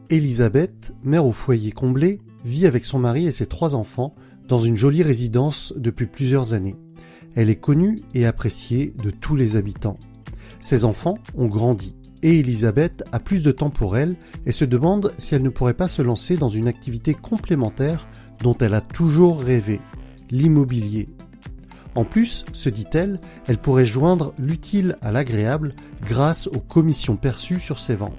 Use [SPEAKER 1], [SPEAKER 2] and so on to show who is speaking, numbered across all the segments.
[SPEAKER 1] Elisabeth, mère au foyer comblé, vit avec son mari et ses 3 enfants dans une jolie résidence depuis plusieurs années. Elle est connue et appréciée de tous les habitants. Ses enfants ont grandi et Elisabeth a plus de temps pour elle et se demande si elle ne pourrait pas se lancer dans une activité complémentaire dont elle a toujours rêvé, l'immobilier. En plus, se dit-elle, elle pourrait joindre l'utile à l'agréable grâce aux commissions perçues sur ses ventes.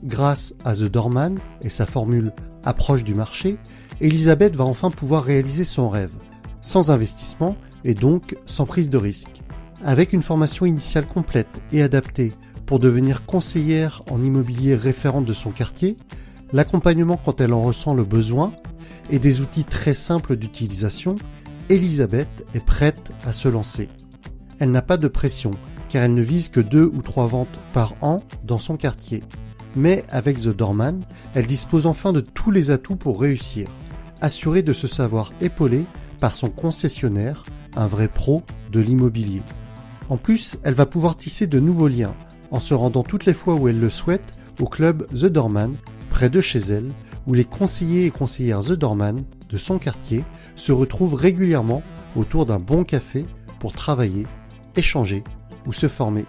[SPEAKER 1] Grâce à The Doorman et sa formule approche du marché, Elisabeth va enfin pouvoir réaliser son rêve, sans investissement et donc sans prise de risque. Avec une formation initiale complète et adaptée pour devenir conseillère en immobilier référente de son quartier, l'accompagnement quand elle en ressent le besoin et des outils très simples d'utilisation, Elisabeth est prête à se lancer. Elle n'a pas de pression car elle ne vise que 2 ou 3 ventes par an dans son quartier. Mais avec The Doorman, elle dispose enfin de tous les atouts pour réussir, assurée de se savoir épaulée par son concessionnaire, un vrai pro de l'immobilier. En plus, elle va pouvoir tisser de nouveaux liens en se rendant toutes les fois où elle le souhaite au club The Doorman, près de chez elle, où les conseillers et conseillères The Doorman de son quartier se retrouvent régulièrement autour d'un bon café pour travailler, échanger ou se former.